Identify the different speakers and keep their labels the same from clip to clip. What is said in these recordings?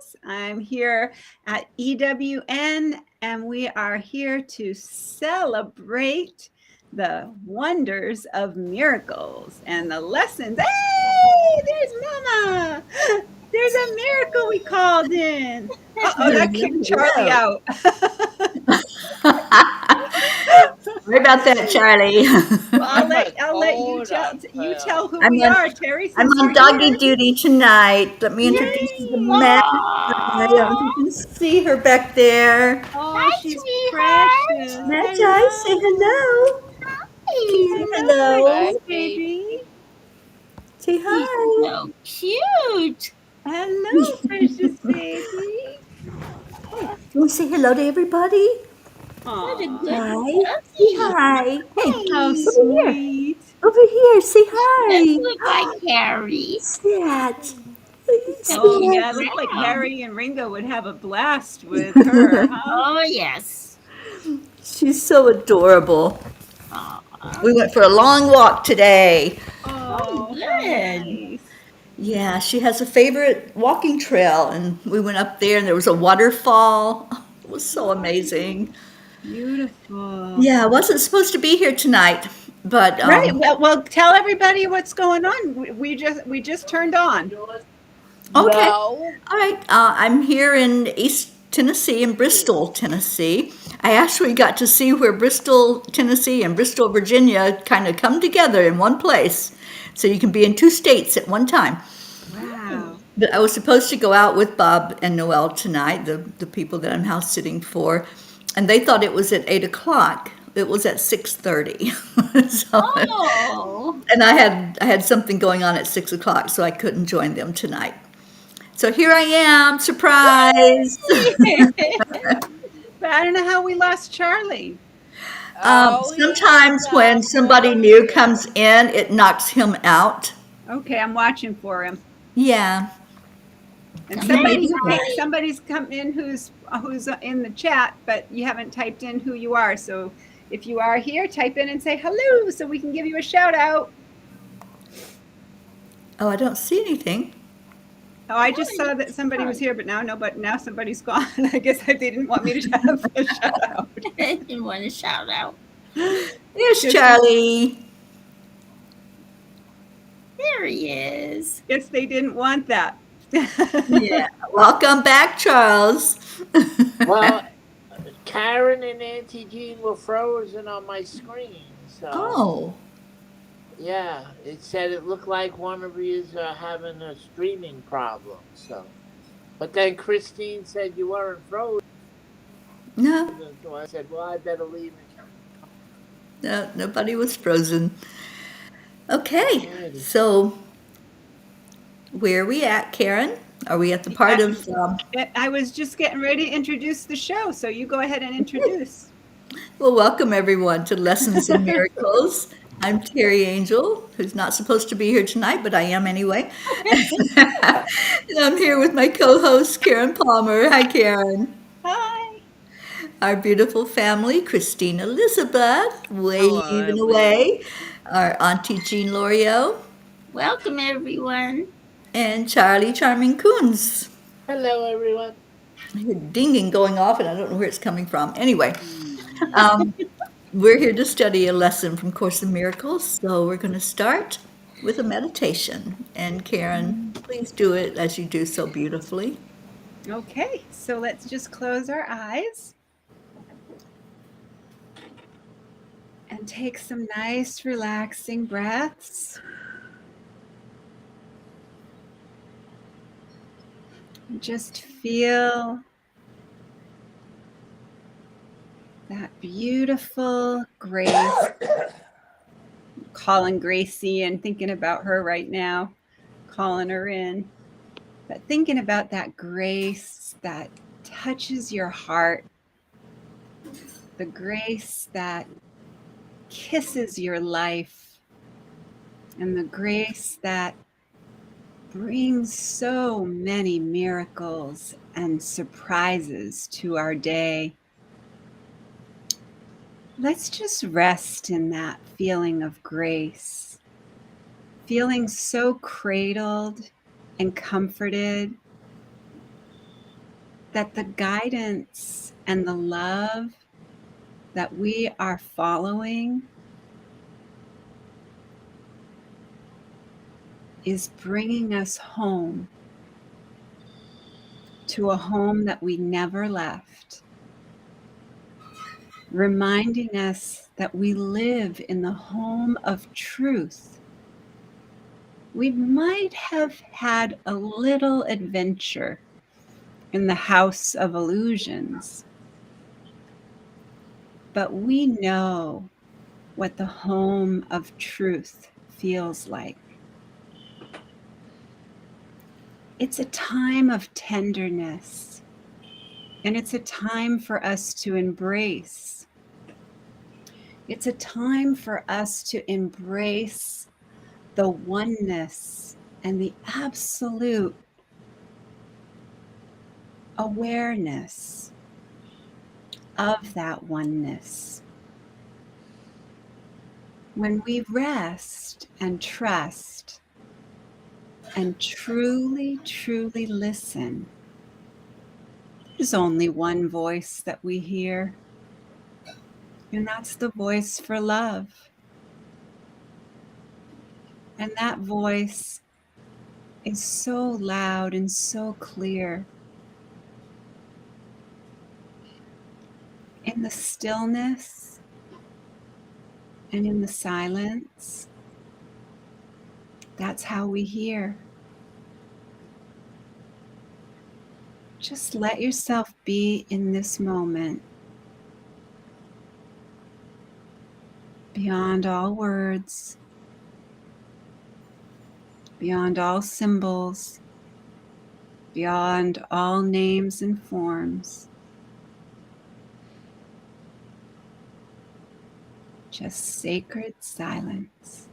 Speaker 1: Miracles. I'm here at EWN, and we are here to celebrate the wonders of miracles and the lessons. Hey, there's Mama. There's a miracle we called in. Uh-oh, that kicked Charlie out.
Speaker 2: Sorry about that, Charlie.
Speaker 1: Well, I'll let you tell who we are, Teri.
Speaker 2: I'm
Speaker 1: Since
Speaker 2: on
Speaker 1: you're
Speaker 2: doggy
Speaker 1: here.
Speaker 2: duty tonight. Let me introduce you to Matt. I don't know if you can see her back there.
Speaker 1: Oh, she's precious.
Speaker 2: Matt, say hello. Say hello.
Speaker 1: Baby.
Speaker 2: Say hi.
Speaker 3: So cute.
Speaker 1: Hello, precious baby.
Speaker 2: You want to say hello to everybody?
Speaker 3: What a good
Speaker 2: Hi. Say hi. Hey,
Speaker 1: How sweet.
Speaker 2: over here. Say hi.
Speaker 3: Look like Harry.
Speaker 2: Sat.
Speaker 1: Oh, yeah, it looked like Harry and Ringo would have a blast with her, huh?
Speaker 3: Oh, yes.
Speaker 2: She's so adorable.
Speaker 3: Aww.
Speaker 2: We went for a long walk today.
Speaker 1: Oh,
Speaker 3: good.
Speaker 1: nice.
Speaker 2: Yeah, she has a favorite walking trail, and we went up there, and there was a waterfall. It was so amazing.
Speaker 1: Beautiful.
Speaker 2: Yeah, I wasn't supposed to be here tonight, but
Speaker 1: Right. Well, tell everybody what's going on. We just turned on.
Speaker 2: okay. All right. I'm here in East Tennessee, in Bristol, Tennessee. I actually got to see where Bristol, Tennessee, and Bristol, Virginia kind of come together in one place. So you can be in two states at one time.
Speaker 1: Wow.
Speaker 2: But I was supposed to go out with Bob and Noel tonight, the people that I'm house sitting for, and they thought it was at 8 o'clock. It was at 6:30.
Speaker 3: Oh.
Speaker 2: And I had something going on at 6 o'clock, so I couldn't join them tonight. So here I am, surprise.
Speaker 1: But I don't know how we lost Charlie.
Speaker 2: Sometimes when somebody new comes in, it knocks him out.
Speaker 1: Okay, I'm watching for him.
Speaker 2: Yeah.
Speaker 1: And somebody's come in who's in the chat, but you haven't typed in who you are. So if you are here, type in and say hello so we can give you a shout out.
Speaker 2: Oh, I don't see anything.
Speaker 1: Oh, I just saw that somebody was here, but now somebody's gone. I guess they didn't want me to have a shout out.
Speaker 3: I didn't want to shout out.
Speaker 2: There's Charlie.
Speaker 3: There he is.
Speaker 1: Guess they didn't want that.
Speaker 2: Yeah. Welcome back, Charles.
Speaker 4: Well, Karen and Auntie Jean were frozen on my screen. So,
Speaker 2: Oh.
Speaker 4: yeah, it said it looked like one of you are having a streaming problem. So, but then Christine said you weren't frozen.
Speaker 2: No.
Speaker 4: So I said, well, I better leave it.
Speaker 2: No, nobody was frozen. Okay, so where are we at, Karen? Are we at the part of...
Speaker 1: I was just getting ready to introduce the show, so you go ahead and introduce.
Speaker 2: Well, welcome everyone to Lessons in Miracles. I'm Teri Angel, who's not supposed to be here tonight, but I am anyway. And I'm here with my co-host, Karen Palmer. Hi, Karen.
Speaker 1: Hi.
Speaker 2: Our beautiful family, Christine Elizabeth, waving away. Our Auntie Jean Lorio.
Speaker 3: Welcome, everyone.
Speaker 2: And Charlie Charming Coons.
Speaker 4: Hello, everyone.
Speaker 2: I hear dinging going off, and I don't know where it's coming from. Anyway, we're here to study a lesson from Course in Miracles, so we're going to start with a meditation. And Karen, please do it as you do so beautifully.
Speaker 1: Okay, so let's just close our eyes and take some nice, relaxing breaths. Just feel that beautiful grace. I'm calling Gracie and thinking about her right now, calling her in. But thinking about that grace that touches your heart, the grace that kisses your life, and the grace that brings so many miracles and surprises to our day. Let's just rest in that feeling of grace, feeling so cradled and comforted, that the guidance and the love that we are following is bringing us home, to a home that we never left, reminding us that we live in the home of truth. We might have had a little adventure in the house of illusions, but we know what the home of truth feels like. It's a time of tenderness, and it's a time for us to embrace. It's a time for us to embrace the oneness and the absolute awareness of that oneness. When we rest and trust and truly, truly listen, there's only one voice that we hear, and that's the voice for love. And that voice is so loud and so clear. In the stillness and in the silence, that's how we hear. Just let yourself be in this moment, beyond all words, beyond all symbols, beyond all names and forms. Just sacred silence.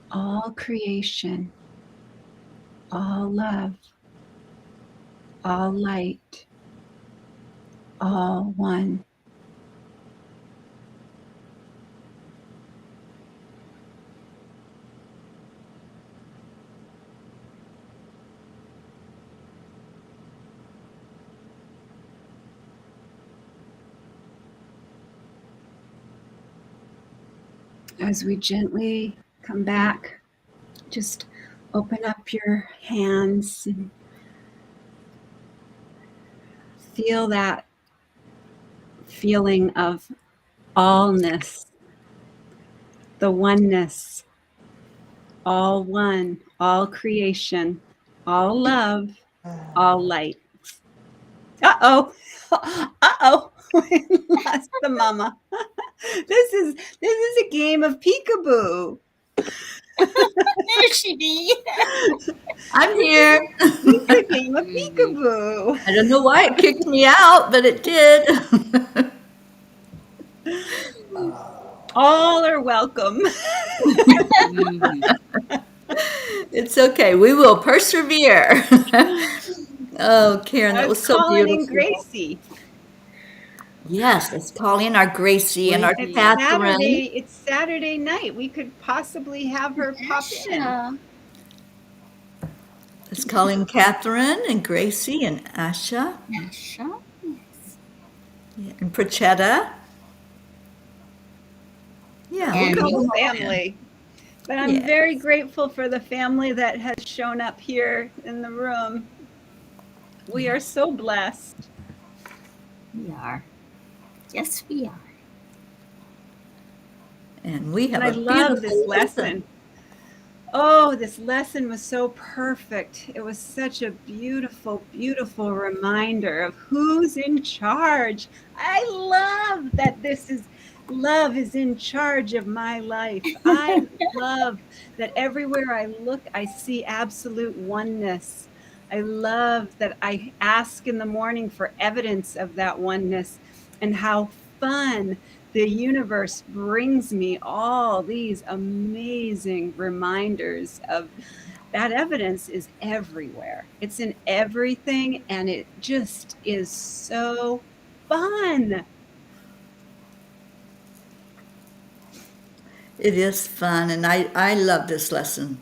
Speaker 1: All creation, all love, all light, all one. As we gently come back, just open up your hands and feel that feeling of allness, the oneness, all one, all creation, all love, all light. Uh-oh. Uh-oh. We lost the mama. This is a game of peekaboo.
Speaker 3: There she be.
Speaker 2: I'm here.
Speaker 1: It's a game of peekaboo.
Speaker 2: I don't know why it kicked me out, but it did.
Speaker 1: All are welcome.
Speaker 2: It's okay. We will persevere. Oh, Karen, that was so
Speaker 1: calling in
Speaker 2: beautiful.
Speaker 1: Gracie.
Speaker 2: Yes, let's call in our Gracie and our
Speaker 1: It's
Speaker 2: Catherine.
Speaker 1: It's Saturday night. We could possibly have her pop in.
Speaker 3: Asha.
Speaker 2: Let's call in Catherine and Gracie and Asha
Speaker 3: Asha.
Speaker 2: and Prachetta. Yeah,
Speaker 3: And
Speaker 2: we'll
Speaker 1: Whole
Speaker 2: come on in.
Speaker 1: family. But I'm
Speaker 2: Yes.
Speaker 1: very grateful for the family that has shown up here in the room. We are so blessed.
Speaker 3: We are. Yes, we are.
Speaker 2: And we have
Speaker 1: And I
Speaker 2: a
Speaker 1: love this
Speaker 2: beautiful
Speaker 1: lesson. Oh, this lesson was so perfect. It was such a beautiful, beautiful reminder of who's in charge. I love that this is Love is in charge of my life. I love that everywhere I look, I see absolute oneness. I love that I ask in the morning for evidence of that oneness, and how fun the universe brings me all these amazing reminders of that evidence is everywhere. It's in everything, and it just is so fun.
Speaker 2: It is fun, and I love this lesson.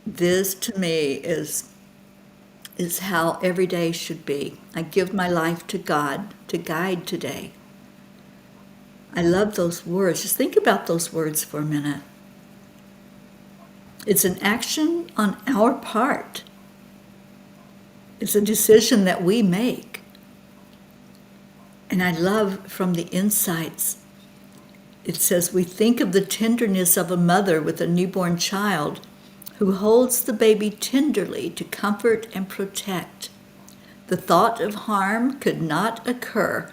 Speaker 2: This to me is how every day should be. I give my life to God to guide today. I love those words. Just think about those words for a minute. It's an action on our part. It's a decision that we make. And I love from the insights, it says, we think of the tenderness of a mother with a newborn child who holds the baby tenderly to comfort and protect. The thought of harm could not occur,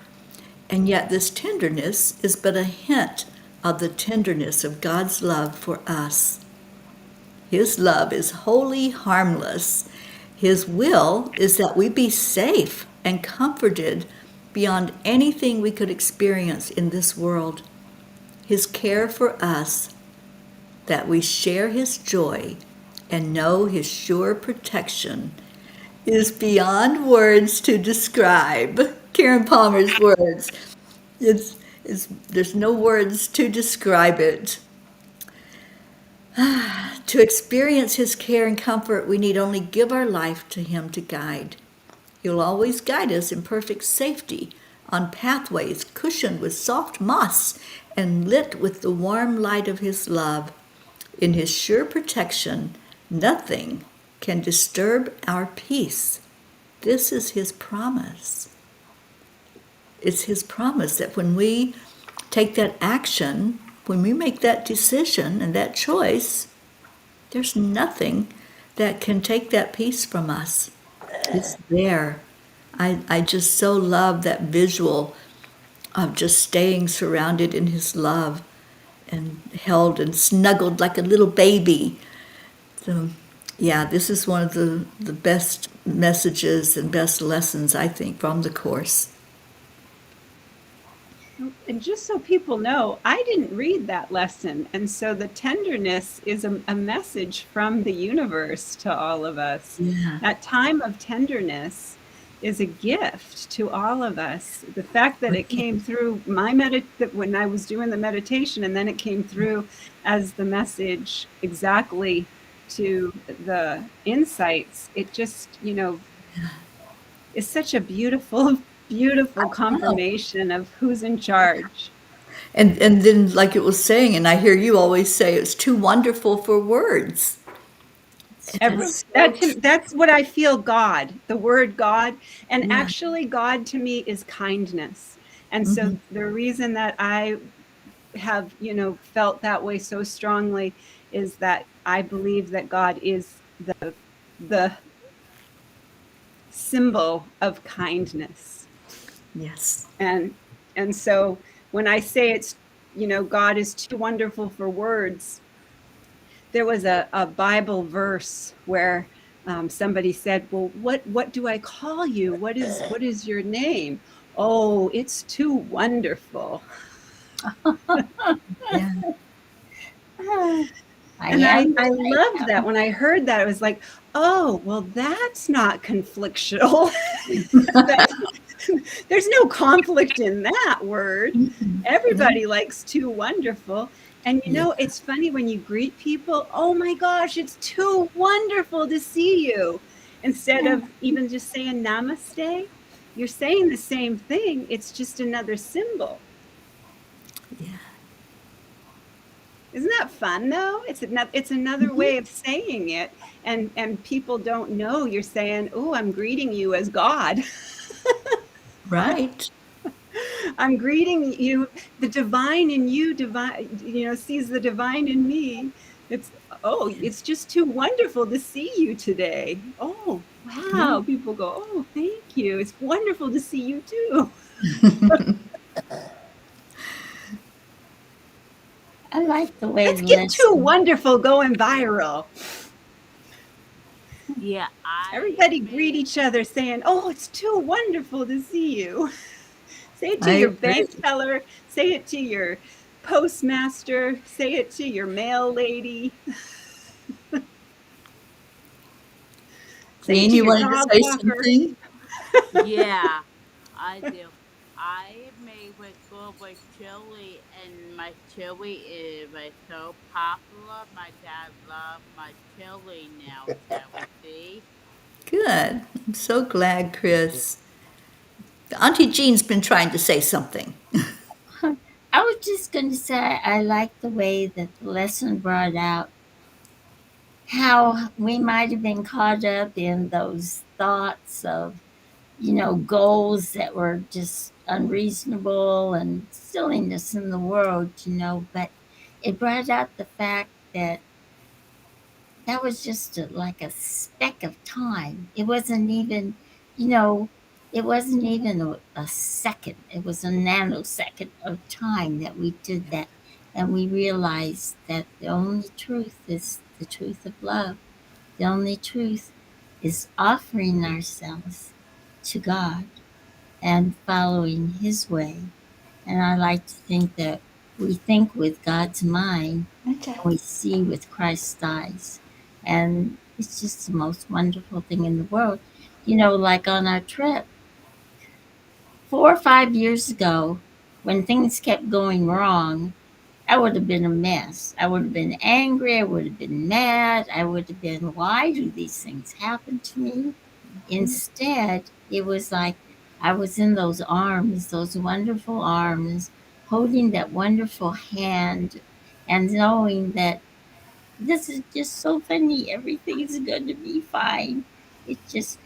Speaker 2: and yet this tenderness is but a hint of the tenderness of God's love for us. His love is wholly harmless. His will is that we be safe and comforted beyond anything we could experience in this world. His care for us, that we share his joy and know his sure protection, is beyond words to describe. Karen Palmer's words. There's no words to describe it. To experience his care and comfort, we need only give our life to him to guide. He'll always guide us in perfect safety on pathways cushioned with soft moss and lit with the warm light of his love. In his sure protection, nothing can disturb our peace. This is his promise. It's his promise that when we take that action, when we make that decision and that choice, there's nothing that can take that peace from us. It's there. I just so love that visual of just staying surrounded in his love and held and snuggled like a little baby. So, yeah, this is one of the best messages and best lessons, I think, from the Course.
Speaker 1: And just so people know, I didn't read that lesson. And so the tenderness is a message from the universe to all of us.
Speaker 2: Yeah.
Speaker 1: That time of tenderness is a gift to all of us. The fact that it came through when I was doing the meditation, and then it came through as the message exactly to the insights, it just, is such a beautiful confirmation of who's in charge.
Speaker 2: And then, like it was saying, and I hear you always say, it's too wonderful for words.
Speaker 1: That's what I feel. God, the word God, and actually God to me is kindness. And so the reason that I have, felt that way so strongly is that I believe that God is the symbol of kindness.
Speaker 2: Yes.
Speaker 1: And so when I say it's, God is too wonderful for words, there was a Bible verse where somebody said, well, what do I call you? What is your name? Oh, it's too wonderful.
Speaker 2: Yeah.
Speaker 1: I loved that. When I heard that, it was like, oh, well, that's not conflictual. There's no conflict in that word. Everybody likes too wonderful. And it's funny when you greet people, oh my gosh, it's too wonderful to see you. Instead of even just saying namaste, you're saying the same thing. It's just another symbol.
Speaker 2: Yeah.
Speaker 1: Isn't that fun though? It's another way of saying it. And people don't know you're saying, oh, I'm greeting you as God.
Speaker 2: Right.
Speaker 1: I'm greeting you. The divine in you, sees the divine in me. It's just too wonderful to see you today. Oh, wow. People go, oh, thank you. It's wonderful to see you too.
Speaker 3: I like the way
Speaker 1: Let's
Speaker 3: the
Speaker 1: get Too
Speaker 3: lesson.
Speaker 1: Wonderful going viral.
Speaker 5: Yeah, I
Speaker 1: Everybody greet
Speaker 5: made
Speaker 1: each other saying, "Oh, it's too wonderful to see you." Say it to
Speaker 2: I
Speaker 1: your
Speaker 2: agree.
Speaker 1: bank teller, say it to your postmaster, say it to your mail lady, say it
Speaker 2: Jane,
Speaker 1: to
Speaker 2: you
Speaker 1: your
Speaker 2: wanted to
Speaker 1: dog
Speaker 2: say
Speaker 1: walker.
Speaker 2: something?
Speaker 5: yeah, I do. I made with good with chili, and my chili is like so popular. My dad loved my chili now, see?
Speaker 2: Good. I'm so glad, Chris. Auntie Jean's been trying to say something.
Speaker 3: I was just going to say I like the way that the lesson brought out how we might have been caught up in those thoughts of, goals that were just unreasonable and silliness in the world, but it brought out the fact that that was just like a speck of time. It wasn't even, you know, it wasn't even a second. It was a nanosecond of time that we did that. And we realized that the only truth is the truth of love. The only truth is offering ourselves to God and following His way. And I like to think that we think with God's mind and we see with Christ's eyes. And it's just the most wonderful thing in the world. Like on our trip, 4 or 5 years ago, when things kept going wrong, I would have been a mess. I would have been angry. I would have been mad. I would have been, why do these things happen to me? Instead, it was like I was in those arms, those wonderful arms, holding that wonderful hand and knowing that this is just so funny. Everything's going to be fine. This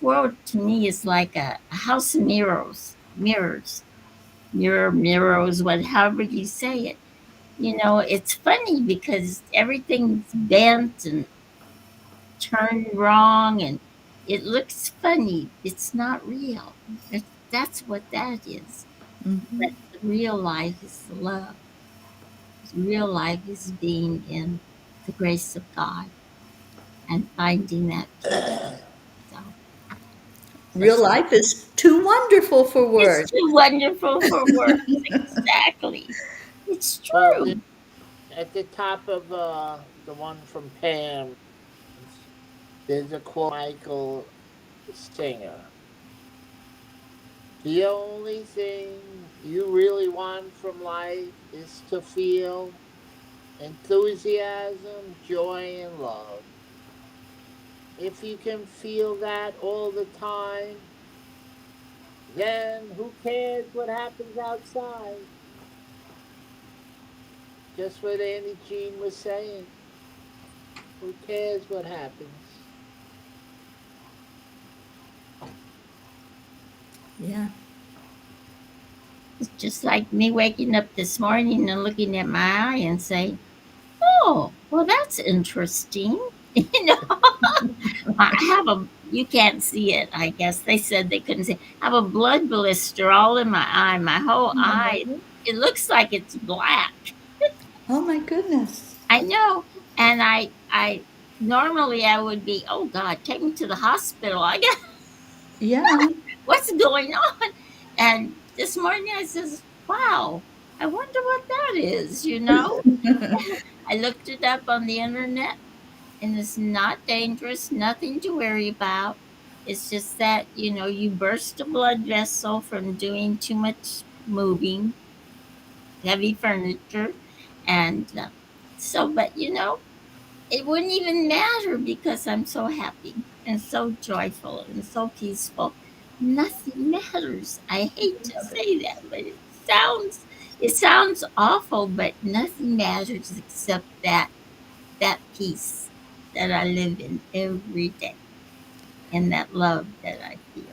Speaker 3: world to me is like a house of mirrors, however you say it. It's funny because everything's bent and turned wrong and it looks funny. It's not real. That's what that is. But the real life is the love. The real life is being in the grace of God and finding that peace. So
Speaker 2: Real
Speaker 3: that's
Speaker 2: life is too wonderful for
Speaker 3: it's
Speaker 2: words.
Speaker 3: too wonderful for words. Exactly. It's
Speaker 4: Well,
Speaker 3: true.
Speaker 4: at the top of the one from Pam, there's a quote Michael Singer. The only thing you really want from life is to feel enthusiasm, joy, and love. If you can feel that all the time, then who cares what happens outside? Just what Annie Jean was saying. Who cares what happens?
Speaker 2: Yeah.
Speaker 3: It's just like me waking up this morning and looking at my eye and saying, "Oh, well, that's interesting." You know, I have you can't see it, I guess. They said they couldn't see it. I have a blood blister all in my eye. My whole eye, it looks like it's black.
Speaker 2: Oh my goodness.
Speaker 3: I know. And I normally I would be, oh God, take me to the hospital. I guess
Speaker 2: Yeah.
Speaker 3: what's going on? And this morning I says, wow, I wonder what that is. I looked it up on the internet and it's not dangerous, nothing to worry about. It's just that, you burst a blood vessel from doing too much moving, heavy furniture. And but, it wouldn't even matter because I'm so happy and so joyful and so peaceful. Nothing matters. I hate to say that, but it sounds awful, but nothing matters except that peace that I live in every day and that love that I feel.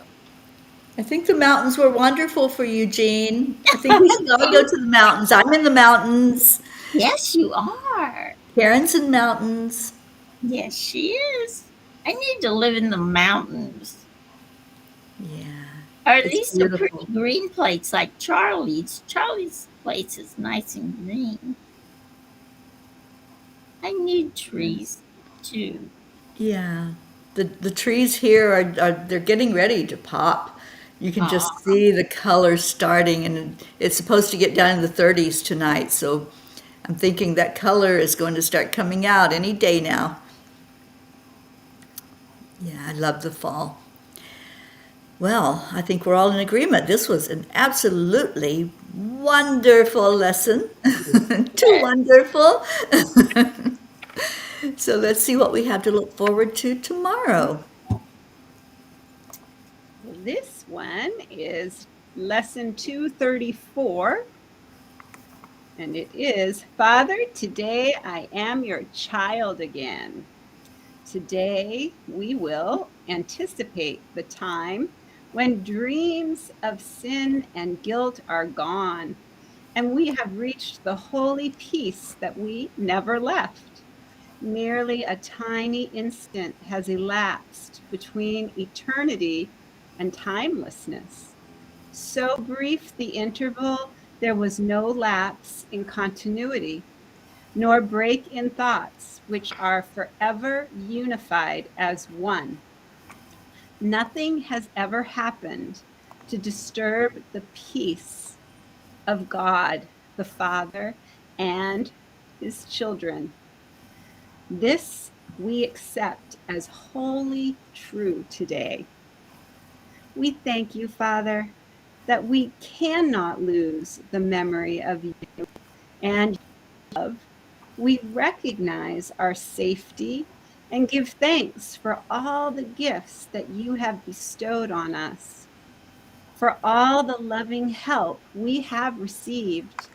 Speaker 2: I think the mountains were wonderful for you, Jean. I think we should all go
Speaker 3: Thank
Speaker 2: to the mountains. I'm in the mountains.
Speaker 3: Yes, you are.
Speaker 2: Karen's in mountains.
Speaker 3: Yes, she is. I need to live in the mountains.
Speaker 2: Yeah.
Speaker 3: Or at
Speaker 2: It's
Speaker 3: least a pretty
Speaker 2: beautiful.
Speaker 3: green plates like Charlie's. Charlie's plates is nice and green. I need trees too.
Speaker 2: Yeah. The trees here are they're getting ready to pop. You can just
Speaker 3: Aw.
Speaker 2: see the colors starting, and it's supposed to get down in the 30s tonight. So I'm thinking that color is going to start coming out any day now. Yeah, I love the fall. Well, I think we're all in agreement. This was an absolutely wonderful lesson. Too wonderful. So let's see what we have to look forward to tomorrow.
Speaker 1: This one is lesson 234. And it is, Father, today I am your child again. Today we will anticipate the time when dreams of sin and guilt are gone, and we have reached the holy peace that we never left. Merely a tiny instant has elapsed between eternity and timelessness. So brief the interval, there was no lapse in continuity, nor break in thoughts, which are forever unified as one. Nothing has ever happened to disturb the peace of God, the Father, and his children. This we accept as wholly true today. We thank you, Father, that we cannot lose the memory of you and love. We recognize our safety and give thanks for all the gifts that you have bestowed on us, for all the loving help we have received,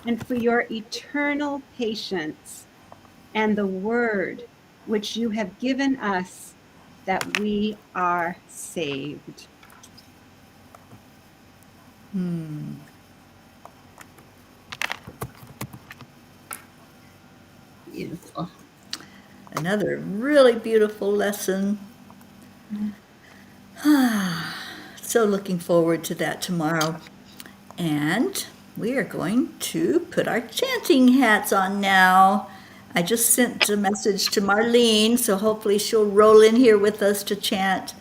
Speaker 1: and for your eternal patience and the word which you have given us that we are saved.
Speaker 3: Beautiful.
Speaker 2: Another really beautiful lesson. So looking forward to that tomorrow. And we are going to put our chanting hats on now. I just sent a message to Marlene, so hopefully she'll roll in here with us to chant.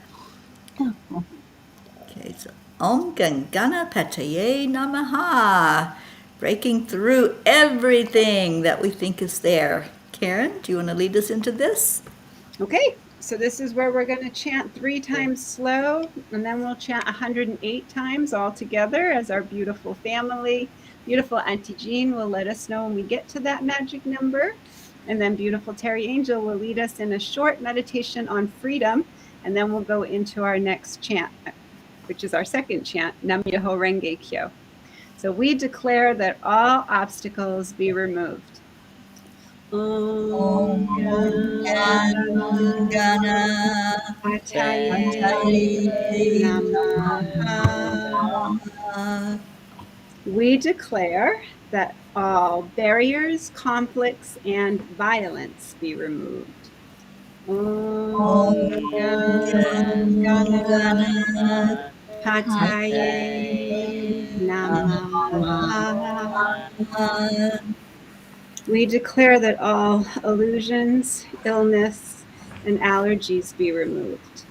Speaker 2: Okay, so Om Gam Ganapataye Namaha. Breaking through everything that we think is there. Karen, do you want to lead us into this?
Speaker 1: Okay, so this is where we're going to chant 3 times slow, and then we'll chant 108 times all together as our beautiful family. Beautiful Auntie Jean will let us know when we get to that magic number. And then beautiful Teri Angel will lead us in a short meditation on freedom. And then we'll go into our next chant, which is our second chant, Nam Myoho Renge Kyo. So we declare that all obstacles be removed. Om Ganapataye Namaha. We declare that all barriers, conflicts, and violence be removed. Om Ganapataye Namaha. We declare that all illusions, illness, and allergies be removed.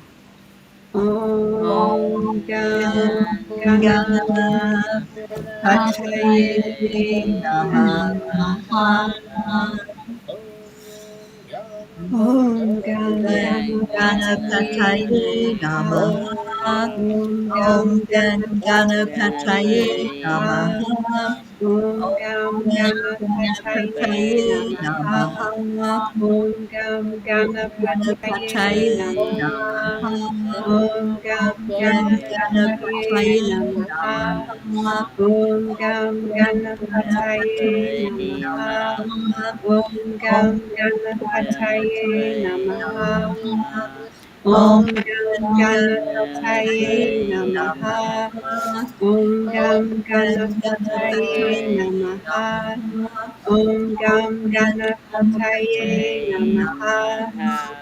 Speaker 1: Om Ganapataye Namaha. Om Ganapataye Namaha. Om Ganapataye Namaha. Om Ganapataye Namaha. Om Ganapataye Namaha. Om Ganapataye Namaha. Om Ganapataye Namaha. Om Ganapataye Namaha. Om Ganapataye Namaha. Om Ganapataye Namaha. Om Ganapataye Namaha.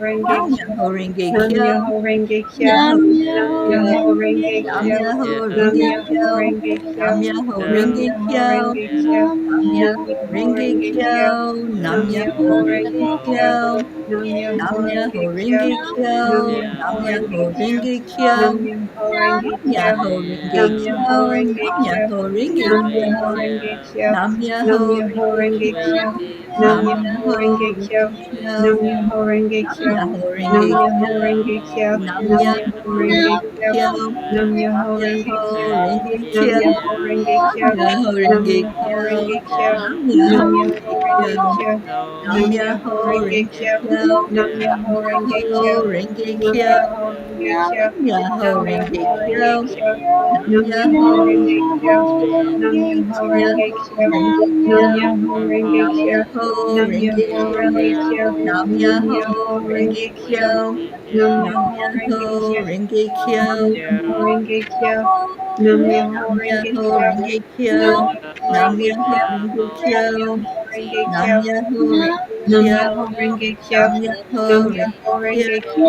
Speaker 1: Renge
Speaker 2: Nam
Speaker 1: Kyo.
Speaker 2: Myoho Renge
Speaker 1: Nam
Speaker 2: Kyo.
Speaker 1: Myoho Renge
Speaker 2: Nam
Speaker 1: Kyo.
Speaker 2: Myoho
Speaker 1: Nam
Speaker 2: Renge Kyo.
Speaker 1: Myoho Renge
Speaker 2: Nam
Speaker 1: Kyo.
Speaker 2: Myoho
Speaker 1: Nam
Speaker 2: Renge
Speaker 1: Myoho
Speaker 2: Kyo.
Speaker 1: Renge Kyo.
Speaker 2: Nam Myoho
Speaker 1: Nam
Speaker 2: Renge
Speaker 1: Myoho
Speaker 2: Kyo.
Speaker 1: Renge Kyo.
Speaker 2: Nam
Speaker 1: Nam
Speaker 2: Myoho
Speaker 1: Myoho
Speaker 2: Renge
Speaker 1: Renge
Speaker 2: Kyo.
Speaker 1: Kyo.
Speaker 2: Nam
Speaker 1: Nam
Speaker 2: Myoho
Speaker 1: Myoho
Speaker 2: Renge
Speaker 1: Renge Kyo.
Speaker 2: Kyo.
Speaker 1: Nam
Speaker 2: Nam
Speaker 1: Myoho
Speaker 2: Myoho
Speaker 1: Renge Kyo.
Speaker 2: Renge Kyo.
Speaker 1: Nam
Speaker 2: Nam
Speaker 1: Myoho
Speaker 2: Myoho
Speaker 1: Renge Kyo.
Speaker 2: Renge Kyo.
Speaker 1: Nam Myoho Renge
Speaker 2: Nam
Speaker 1: Kyo.
Speaker 2: Myoho Renge
Speaker 1: Nam
Speaker 2: Kyo.
Speaker 1: Myoho Renge
Speaker 2: Nam
Speaker 1: Kyo.
Speaker 2: Myoho Renge
Speaker 1: Nam
Speaker 2: Kyo.
Speaker 1: Myoho Renge Kyo.
Speaker 2: Nam
Speaker 1: Nam
Speaker 2: Myoho
Speaker 1: Myoho
Speaker 2: Renge
Speaker 1: Renge
Speaker 2: Kyo.
Speaker 1: Kyo. Nam
Speaker 2: Nam
Speaker 1: Myoho
Speaker 2: Myoho
Speaker 1: Renge Kyo.
Speaker 2: Renge Kyo.
Speaker 1: Nam Myoho Renge
Speaker 2: Nam
Speaker 1: Kyo.
Speaker 2: Myoho
Speaker 1: Nam
Speaker 2: Renge
Speaker 1: Myoho
Speaker 2: Kyo.
Speaker 1: Renge Kyo.
Speaker 2: Nam
Speaker 1: Nam Myoho
Speaker 2: Myoho
Speaker 1: Renge
Speaker 2: Renge
Speaker 1: Kyo.
Speaker 2: Kyo.
Speaker 1: Nam
Speaker 2: Nam
Speaker 1: Myoho Renge
Speaker 2: Myoho
Speaker 1: Kyo.
Speaker 2: Renge
Speaker 1: Nam
Speaker 2: Kyo.
Speaker 1: Myoho Renge
Speaker 2: Nam
Speaker 1: Kyo.
Speaker 2: Myoho
Speaker 1: Nam
Speaker 2: Renge
Speaker 1: Myoho
Speaker 2: Kyo.
Speaker 1: Renge Kyo.
Speaker 2: Nam
Speaker 1: Nam
Speaker 2: Myoho
Speaker 1: Myoho
Speaker 2: Renge
Speaker 1: Renge
Speaker 2: Kyo.
Speaker 1: Kyo.
Speaker 2: Nam
Speaker 1: Nam Myoho
Speaker 2: Myoho
Speaker 1: Renge
Speaker 2: Renge
Speaker 1: Kyo.
Speaker 2: Kyo.
Speaker 1: Nam
Speaker 2: Nam
Speaker 1: Myoho Renge
Speaker 2: Myoho
Speaker 1: Kyo.
Speaker 2: Renge
Speaker 1: Nam
Speaker 2: Kyo.
Speaker 1: Myoho Renge Kyo.
Speaker 2: Nam Myoho
Speaker 1: Nam
Speaker 2: Renge
Speaker 1: Myoho
Speaker 2: Kyo.
Speaker 1: Renge Kyo.
Speaker 2: Nam
Speaker 1: Nam
Speaker 2: Myoho
Speaker 1: Myoho Renge
Speaker 2: Renge
Speaker 1: Kyo.
Speaker 2: Kyo.
Speaker 1: Nam Myoho
Speaker 2: Nam
Speaker 1: Renge
Speaker 2: Myoho
Speaker 1: Kyo.
Speaker 2: Renge
Speaker 1: Nam
Speaker 2: Kyo.
Speaker 1: Myoho Renge
Speaker 2: Nam
Speaker 1: Kyo.
Speaker 2: Myoho
Speaker 1: Nam
Speaker 2: Renge
Speaker 1: Myoho
Speaker 2: Kyo.
Speaker 1: Renge Kyo.
Speaker 2: Nam
Speaker 1: Nam
Speaker 2: Myoho
Speaker 1: Myoho
Speaker 2: Renge
Speaker 1: Renge Kyo.
Speaker 2: Kyo.
Speaker 1: Nam
Speaker 2: Nam
Speaker 1: Myoho Renge
Speaker 2: Myoho
Speaker 1: Kyo.
Speaker 2: Renge Kyo.
Speaker 1: Nam Myoho Renge Kyo.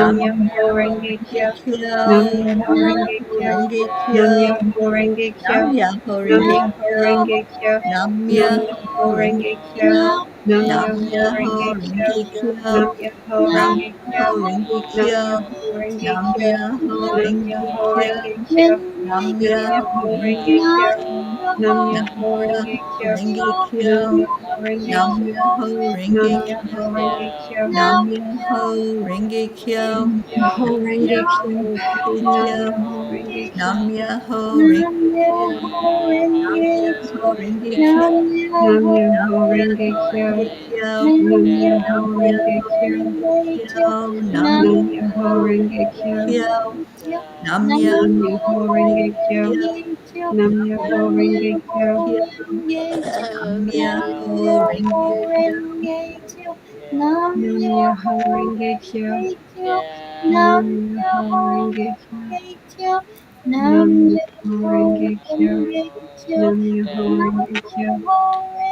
Speaker 1: Nam Myoho
Speaker 2: Nam
Speaker 1: Renge
Speaker 2: Myoho
Speaker 1: Kyo.
Speaker 2: Renge Kyo.
Speaker 1: Nam Myoho
Speaker 2: Nam
Speaker 1: Renge
Speaker 2: Myoho
Speaker 1: Kyo.
Speaker 2: Renge
Speaker 1: Nam
Speaker 2: Kyo.
Speaker 1: Myoho Renge
Speaker 2: Nam
Speaker 1: Kyo.
Speaker 2: Myoho Renge
Speaker 1: Nam
Speaker 2: Kyo.
Speaker 1: Myoho Renge Kyo.
Speaker 2: Nam Myoho
Speaker 1: Nam
Speaker 2: Renge
Speaker 1: Myoho
Speaker 2: Kyo.
Speaker 1: Renge Kyo. Nam
Speaker 2: Nam
Speaker 1: Myoho
Speaker 2: Myoho
Speaker 1: Renge
Speaker 2: Renge
Speaker 1: Kyo.
Speaker 2: Kyo.
Speaker 1: Nam Myoho
Speaker 2: Nam
Speaker 1: Renge
Speaker 2: Myoho
Speaker 1: Kyo.
Speaker 2: Renge
Speaker 1: Nam
Speaker 2: Kyo.
Speaker 1: Myoho Renge
Speaker 2: Nam
Speaker 1: Kyo.
Speaker 2: Myoho
Speaker 1: Nam
Speaker 2: Renge
Speaker 1: Myoho
Speaker 2: Kyo.
Speaker 1: Renge Kyo.
Speaker 2: Nam
Speaker 1: Nam
Speaker 2: Myoho
Speaker 1: Myoho
Speaker 2: Renge
Speaker 1: Renge Kyo.
Speaker 2: Kyo.
Speaker 1: Nam
Speaker 2: Nam
Speaker 1: Myoho
Speaker 2: Myoho
Speaker 1: Renge Kyo.
Speaker 2: Renge Kyo.
Speaker 1: Nam Myoho
Speaker 2: Nam
Speaker 1: Renge Kyo.
Speaker 2: Myoho Renge
Speaker 1: Nam
Speaker 2: Kyo.
Speaker 1: Myoho Renge
Speaker 2: Nam
Speaker 1: Kyo.
Speaker 2: Myoho
Speaker 1: Nam
Speaker 2: Renge
Speaker 1: Myoho
Speaker 2: Kyo.
Speaker 1: Renge Kyo.
Speaker 2: Nam
Speaker 1: Nam
Speaker 2: Myoho
Speaker 1: Myoho
Speaker 2: Renge
Speaker 1: Renge Kyo.
Speaker 2: Kyo.
Speaker 1: Nam
Speaker 2: Nam
Speaker 1: Myoho Renge
Speaker 2: Myoho
Speaker 1: Kyo.
Speaker 2: Renge Kyo.
Speaker 1: Nam Myoho Renge
Speaker 2: Nam
Speaker 1: Kyo.
Speaker 2: Myoho
Speaker 1: Nam
Speaker 2: Renge Kyo.
Speaker 1: Myoho Renge Kyo.
Speaker 2: Nam Myoho Renge Kyo.
Speaker 1: Nam Myoho
Speaker 2: Nam
Speaker 1: Renge Kyo.
Speaker 2: Myoho Renge
Speaker 1: Nam
Speaker 2: Kyo.
Speaker 1: Myoho Renge Kyo.
Speaker 2: Nam Myoho Renge Kyo. Nam Myoho Renge Kyo.
Speaker 1: Nam
Speaker 2: Nam
Speaker 1: Myoho Renge
Speaker 2: Myoho
Speaker 1: Kyo.
Speaker 2: Renge Kyo.
Speaker 1: Nam
Speaker 2: Nam
Speaker 1: Myoho Renge
Speaker 2: Myoho
Speaker 1: Kyo.
Speaker 2: Renge Kyo. Nam
Speaker 1: Nam Myoho
Speaker 2: Myoho
Speaker 1: Renge
Speaker 2: Renge
Speaker 1: Kyo.
Speaker 2: Kyo. Nam
Speaker 1: Nam
Speaker 2: Myoho
Speaker 1: Myoho Renge
Speaker 2: Renge
Speaker 1: Kyo.
Speaker 2: Kyo.
Speaker 1: Nam
Speaker 2: Nam
Speaker 1: Myoho
Speaker 2: Myoho
Speaker 1: Renge Kyo.
Speaker 2: Renge Kyo. Nam Myoho Renge Kyo.
Speaker 1: Nam Myoho Renge Kyo. Nam
Speaker 4: Yeah.
Speaker 1: Myoho Renge Kyo. Nam
Speaker 3: Nam
Speaker 1: Myoho Renge Kyo. Nam Myoho Renge Kyo. Nam Myoho Renge Kyo.
Speaker 2: Kyo.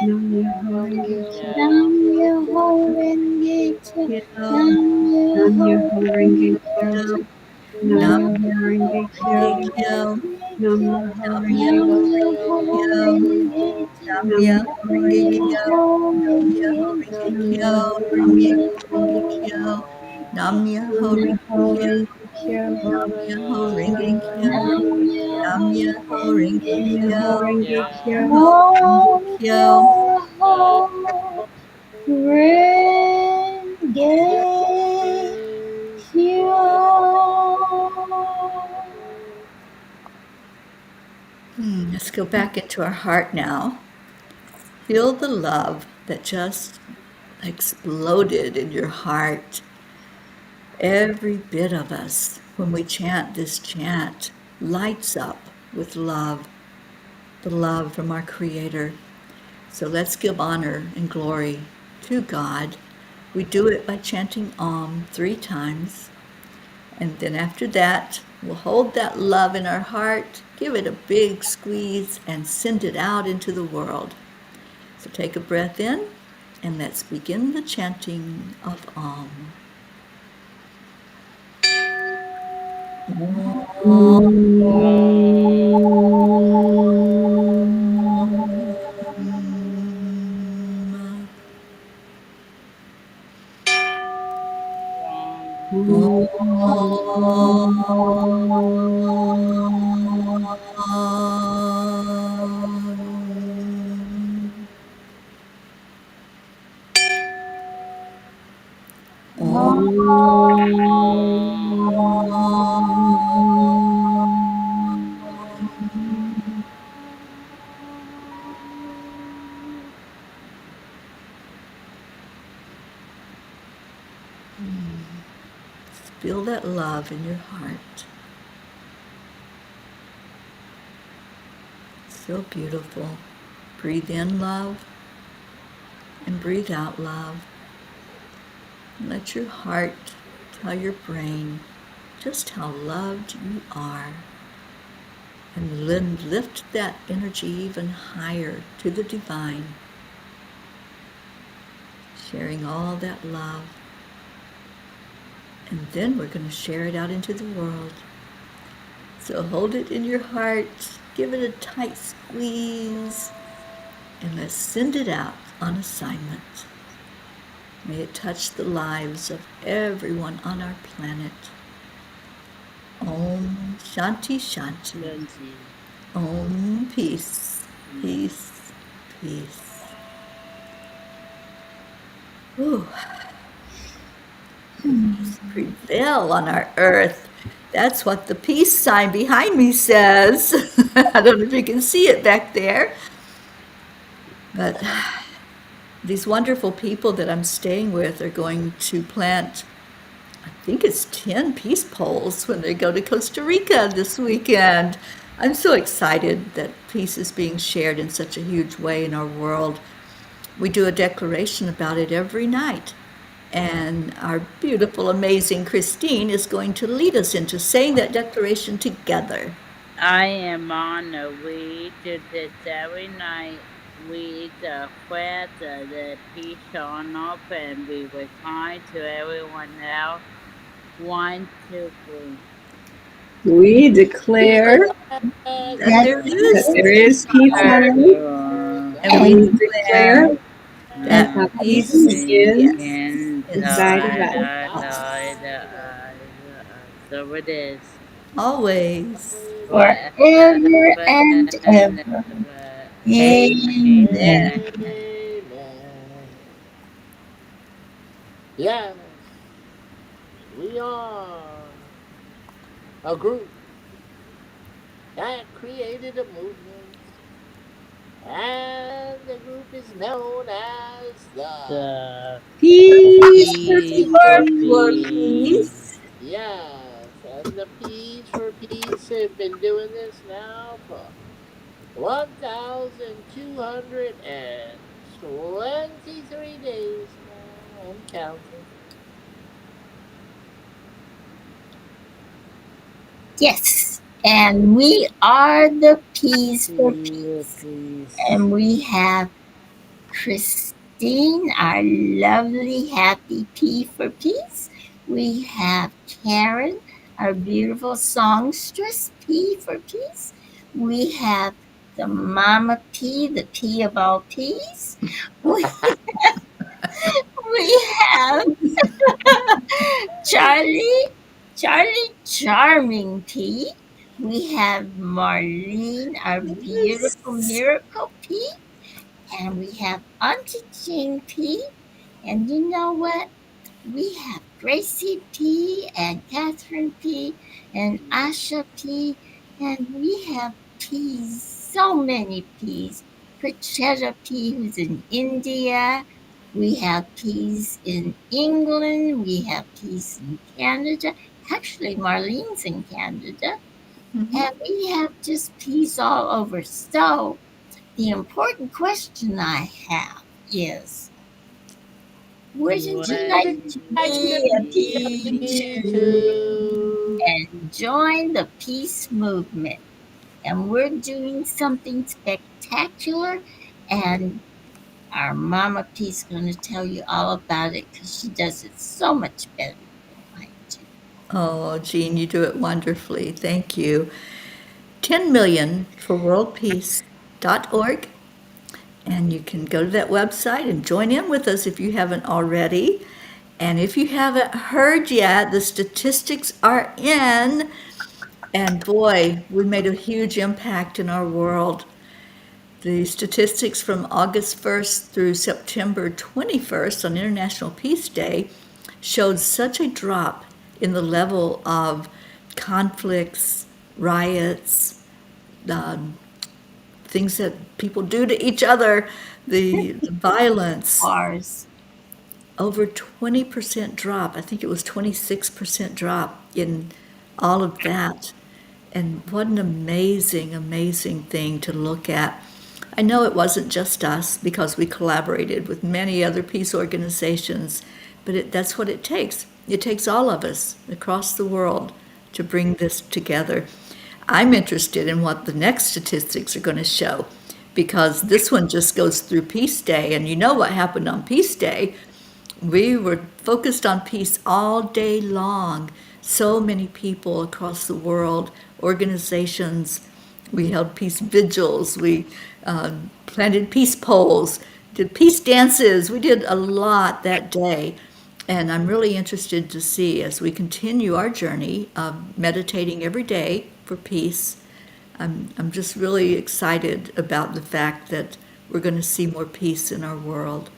Speaker 1: Nam Myoho Renge Kyo. Nam
Speaker 2: Nam
Speaker 1: Myoho
Speaker 2: Myoho
Speaker 1: Renge Kyo.
Speaker 2: Renge Kyo.
Speaker 1: Nam Myoho
Speaker 2: Nam
Speaker 1: Renge
Speaker 2: Myoho
Speaker 1: Kyo.
Speaker 2: Renge Kyo. Nam
Speaker 1: Nam
Speaker 2: Myoho
Speaker 1: Myoho
Speaker 2: Renge
Speaker 1: Renge
Speaker 2: Kyo.
Speaker 1: Kyo.
Speaker 2: Nam Myoho Renge
Speaker 1: Nam
Speaker 2: Kyo.
Speaker 1: Myoho
Speaker 2: Nam
Speaker 1: Renge
Speaker 2: Myoho
Speaker 1: Kyo.
Speaker 2: Renge Kyo. Nam
Speaker 1: Nam
Speaker 2: Myoho Renge
Speaker 1: Myoho
Speaker 2: Kyo.
Speaker 1: Renge Kyo.
Speaker 2: Nam Myoho Renge
Speaker 1: Nam
Speaker 2: Kyo.
Speaker 1: Myoho Renge Kyo.
Speaker 2: Nam Myoho Renge
Speaker 1: Nam
Speaker 2: Kyo.
Speaker 1: Myoho Renge
Speaker 2: Nam
Speaker 1: Kyo.
Speaker 2: Myoho Renge Kyo.
Speaker 3: Renge
Speaker 2: Let's go back into our heart now. Feel the love that just exploded in your heart. Every bit of us, when we chant this chant, lights up with love, the love from our Creator. So let's give honor and glory to God. We do it by chanting Om 3 times. And then after that, we'll hold that love in our heart, give it a big squeeze, and send it out into the world. So take a breath in, and let's begin the chanting of Om. Feel that love in your heart. So beautiful. Breathe in love and breathe out love. And let your heart tell your brain just how loved you are. And lift that energy even higher to the divine. Sharing all that love And then we're going to share it out into the world. So hold it in your heart, give it a tight squeeze, and let's send it out on assignment. May it touch the lives of everyone on our planet. Om Shanti Shanti.
Speaker 5: Shanti.
Speaker 2: Om Peace. Peace. Peace. Ooh. Peace prevail on our earth. That's what the peace sign behind me says. I don't know if you can see it back there. But these wonderful people that I'm staying with are going to plant, I think it's 10 peace poles when they go to Costa Rica this weekend. I'm so excited that peace is being shared in such a huge way in our world. We do a declaration about it every night. And our beautiful, amazing Christine is going to lead us into saying that declaration together.
Speaker 5: I am honored. We do this every night. We eat the bread of the peace on up and we were kind to everyone else. 1, 2, 3.
Speaker 1: We declare
Speaker 2: That there
Speaker 1: that
Speaker 2: is
Speaker 1: there is peace on earth,
Speaker 2: and
Speaker 1: and
Speaker 2: we
Speaker 1: we
Speaker 2: declare
Speaker 1: declare
Speaker 2: that
Speaker 1: that
Speaker 2: peace
Speaker 1: peace begins
Speaker 5: Begins
Speaker 1: inside of us.
Speaker 5: So it is.
Speaker 2: always.
Speaker 3: forever and
Speaker 5: And
Speaker 3: ever.
Speaker 5: ever.
Speaker 3: Amen.
Speaker 4: Amen. Yes, we are a group that created a movement, and the group is known as the
Speaker 5: The
Speaker 1: Peace for
Speaker 5: P for
Speaker 2: For
Speaker 5: peace.
Speaker 2: peace.
Speaker 4: yes, and the P's for Peace have been doing this now for 1,223 days now and counting.
Speaker 3: Yes. And we are the Peas for
Speaker 5: P for
Speaker 3: Peace.
Speaker 5: peace.
Speaker 3: And we have Christine, our lovely, happy P for Peace. We have Karen, our beautiful songstress, P for Peace. We have the Mama P, the P of all peas. We, we have Charlie, Charlie Charming P. We have Marlene, our beautiful
Speaker 2: Yes.
Speaker 3: miracle P. And we have Auntie Jean P. And you know what? We have Gracie P. and Catherine P. and Asha P. And we have P's, so many P's. Pritchetta P., who's in India. We have P's in England. We have P's in Canada. Actually, Marlene's in Canada.
Speaker 2: Mhm.
Speaker 3: And we have just P's all over. So, the important question I have is, wouldn't you
Speaker 5: What
Speaker 3: like
Speaker 4: Would
Speaker 3: to
Speaker 4: you like to
Speaker 3: be a
Speaker 4: be a
Speaker 3: P
Speaker 4: P
Speaker 3: too
Speaker 4: too?
Speaker 3: and join the peace movement? And we're doing something spectacular, and our Mama P's going to tell you all about it because she does it so much better than I do.
Speaker 2: Oh, Jean, you do it wonderfully. Thank you. 10 million for worldpeace.org. And you can go to that website and join in with us if you haven't already. And if you haven't heard yet, the statistics are in. And boy, we made a huge impact in our world. The statistics from August 1st through September 21st on International Peace Day showed such a drop in the level of conflicts, riots, um, things that people do to each other, the violence.
Speaker 3: Ours.
Speaker 2: Over 20% drop. I think it was 26% drop in all of that. And what an amazing, amazing thing to look at. I know it wasn't just us because we collaborated with many other peace organizations, but that's what it takes. It takes all of us across the world to bring this together. I'm interested in what the next statistics are going to show because this one just goes through Peace Day, and you know what happened on Peace Day. we were focused on peace all day long. So many people across the world, organizations, we held peace vigils, we planted peace poles, did peace dances. We did a lot that day. And I'm really interested to see as we continue our journey of meditating every day for peace. I'm just really excited about the fact that we're going to see more peace in our world.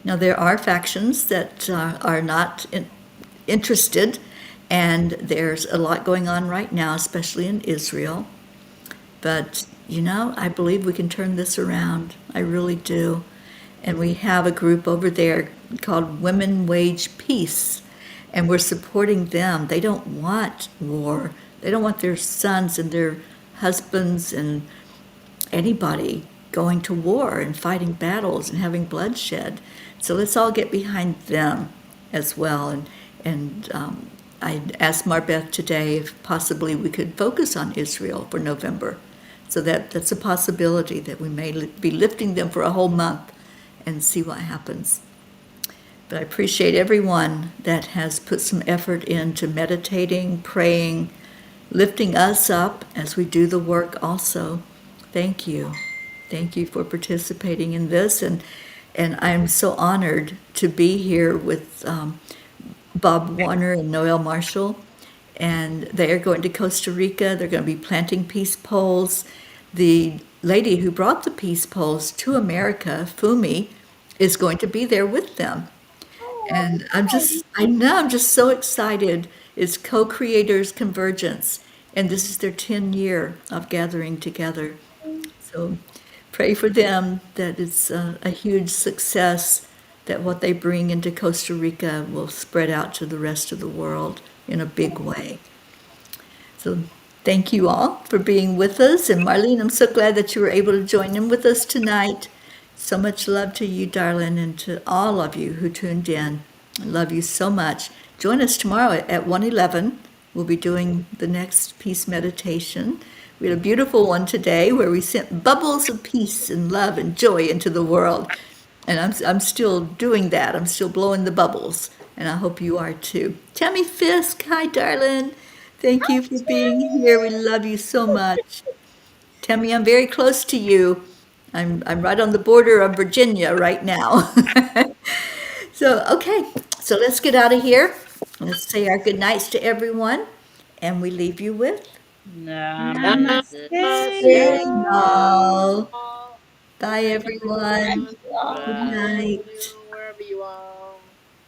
Speaker 2: Now, there are factions that are not interested, and there's a lot going on right now, especially in Israel. But, I believe we can turn this around. I really do. And we have a group over there called Women Wage Peace, and we're supporting them. They don't want war. They don't want their sons and their husbands and anybody going to war and fighting battles and having bloodshed. So let's all get behind them as well. And I asked Marbeth today if possibly we could focus on Israel for November. So that's a possibility that we may be lifting them for a whole month and see what happens. But I appreciate everyone that has put some effort into meditating, praying, lifting us up as we do the work also. Thank you. Thank you for participating in this. And I'm so honored to be here with Bob Warner and Noel Marshall. And they are going to Costa Rica. They're going to be planting peace poles. The lady who brought the peace poles to America, Fumi, is going to be there with them. And I'm just so excited. It's co-creators convergence, and this is their 10 year of gathering together. So pray for them that it's a huge success, that what they bring into Costa Rica will spread out to the rest of the world in a big way. So thank you all for being with us. And Marlene, I'm so glad that you were able to join in with us tonight. So much love to you, darling, and to all of you who tuned in. I love you so much. Join us tomorrow at 1:11. We'll be doing the next peace meditation. We had a beautiful one today where we sent bubbles of peace and love and joy into the world. And I'm still doing that. I'm still blowing the bubbles. And I hope you are too. Tammy Fisk, hi, darling. Thank you for being here. We love you so much. Tammy, I'm very close to you. I'm right on the border of Virginia right now. So, okay, so let's get out of here. Let's say our good nights to everyone, and we leave you with
Speaker 5: Namaste.
Speaker 1: Namaste.
Speaker 2: all. Bye,
Speaker 5: Thank you.
Speaker 2: everyone. Good
Speaker 3: all.
Speaker 2: night.
Speaker 5: You.